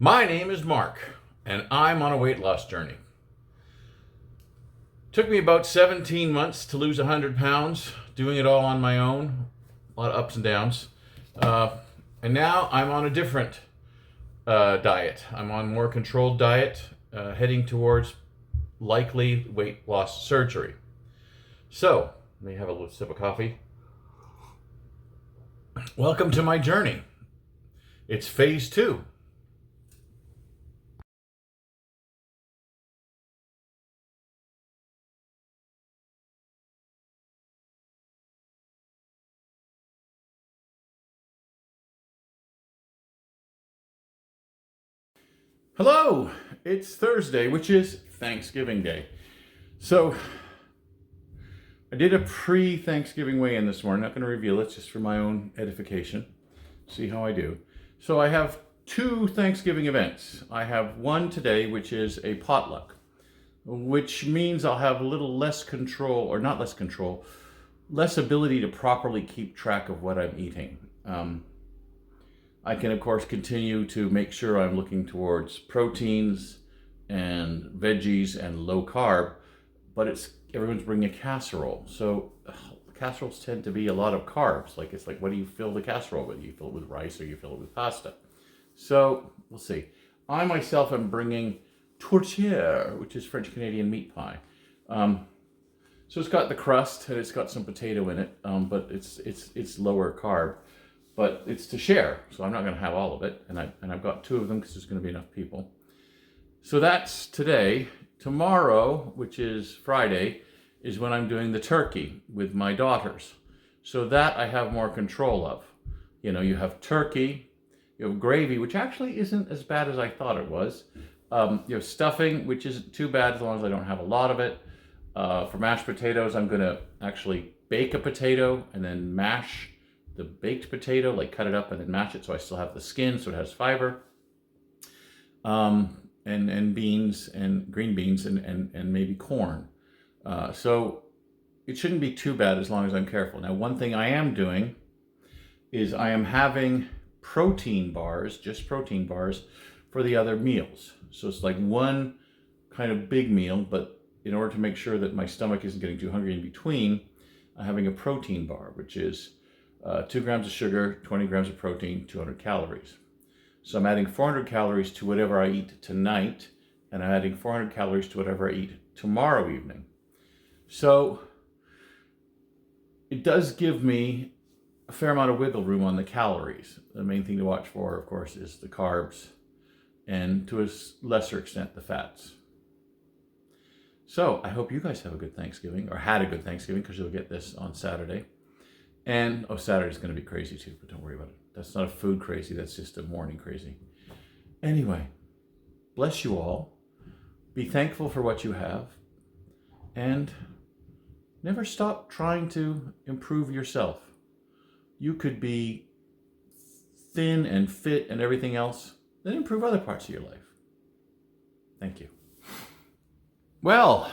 My name is Mark, and I'm on a weight loss journey. Took me about 17 months to lose 100 pounds, doing it all on my own, a lot of ups and downs. And now I'm on a different diet. I'm on a more controlled diet, heading towards likely weight loss surgery. So, let me have a little sip of coffee. Welcome to my journey. It's phase 2. Hello! It's Thursday, which is Thanksgiving Day. So, I did a pre-Thanksgiving weigh-in this morning. I'm not going to reveal it, just for my own edification. See how I do. So I have 2 Thanksgiving events. I have one today, which is a potluck, which means I'll have a little less control, or not less control, less ability to properly keep track of what I'm eating. I can, of course, continue to make sure I'm looking towards proteins and veggies and low carb, but everyone's bringing a casserole. So casseroles tend to be a lot of carbs. It's like, what do you fill the casserole with? You fill it with rice or you fill it with pasta? So we'll see. I myself am bringing tourtière, which is French Canadian meat pie. So it's got the crust and it's got some potato in it, but it's lower carb. But it's to share, so I'm not going to have all of it, and I've got 2 of them because there's going to be enough people. So that's today. Tomorrow, which is Friday, is when I'm doing the turkey with my daughters. So that I have more control of. You have turkey, you have gravy, which actually isn't as bad as I thought it was. You have stuffing, which isn't too bad as long as I don't have a lot of it. For mashed potatoes, I'm going to actually bake a potato and then mash the baked potato, cut it up and then mash it so I still have the skin, so it has fiber. And beans and green beans and maybe corn. So it shouldn't be too bad as long as I'm careful. Now, one thing I am doing is I am having protein bars, just protein bars, for the other meals. So it's like one kind of big meal, but in order to make sure that my stomach isn't getting too hungry in between, I'm having a protein bar, which is 2 grams of sugar, 20 grams of protein, 200 calories. So I'm adding 400 calories to whatever I eat tonight, and I'm adding 400 calories to whatever I eat tomorrow evening. So it does give me a fair amount of wiggle room on the calories. The main thing to watch for, of course, is the carbs, and to a lesser extent, the fats. So I hope you guys have a good Thanksgiving, or had a good Thanksgiving, because you'll get this on Saturday. And, Saturday's going to be crazy too, but don't worry about it. That's not a food crazy, that's just a morning crazy. Anyway, bless you all. Be thankful for what you have. And never stop trying to improve yourself. You could be thin and fit and everything else, then improve other parts of your life. Thank you. Well,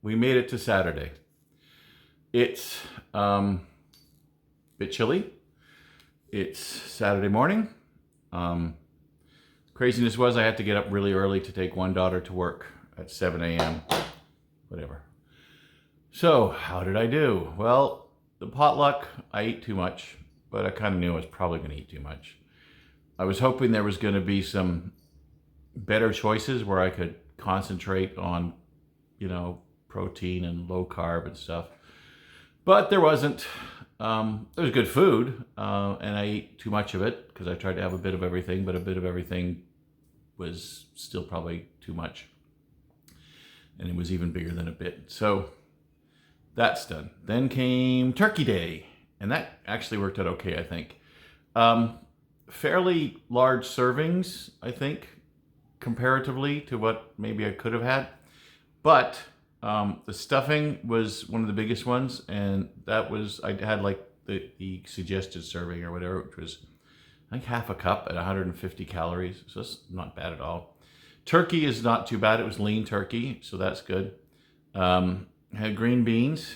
we made it to Saturday. It's bit chilly. It's Saturday morning. Craziness was I had to get up really early to take one daughter to work at 7 a.m. Whatever. So how did I do? Well, the potluck, I ate too much, but I kind of knew I was probably going to eat too much. I was hoping there was going to be some better choices where I could concentrate on, protein and low carb and stuff. But there wasn't. It was good food, and I ate too much of it because I tried to have a bit of everything, but a bit of everything was still probably too much. And it was even bigger than a bit. So that's done. Then came Turkey Day, and that actually worked out okay, I think. Fairly large servings, I think, comparatively to what maybe I could have had. But the stuffing was one of the biggest ones, and that was, I had the suggested serving or whatever, which was I think half a cup at 150 calories, so it's not bad at all. Turkey is not too bad. It was lean turkey, so that's good. Had green beans,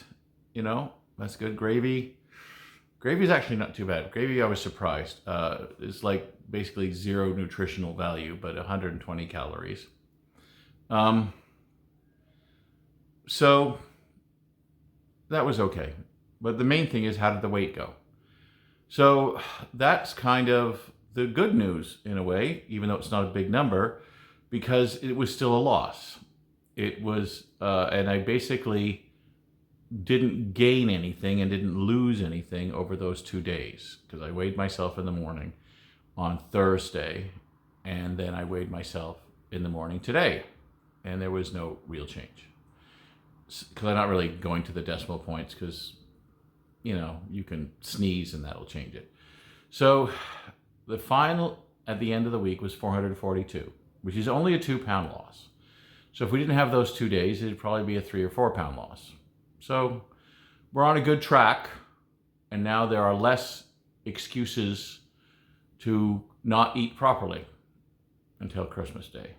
that's good. Gravy is actually not too bad. Gravy, I was surprised. It's like basically zero nutritional value, but 120 calories. So that was okay. But the main thing is, how did the weight go? So that's kind of the good news in a way, even though it's not a big number, because it was still a loss. It was, and I basically didn't gain anything and didn't lose anything over those 2 days, because I weighed myself in the morning on Thursday, and then I weighed myself in the morning today, and there was no real change. Because I'm not really going to the decimal points, because you can sneeze and that'll change it. So the final at the end of the week was 442, which is only a 2-pound loss. So if we didn't have those 2 days, it'd probably be a 3 or 4 pound loss. So we're on a good track, and now there are less excuses to not eat properly until Christmas Day.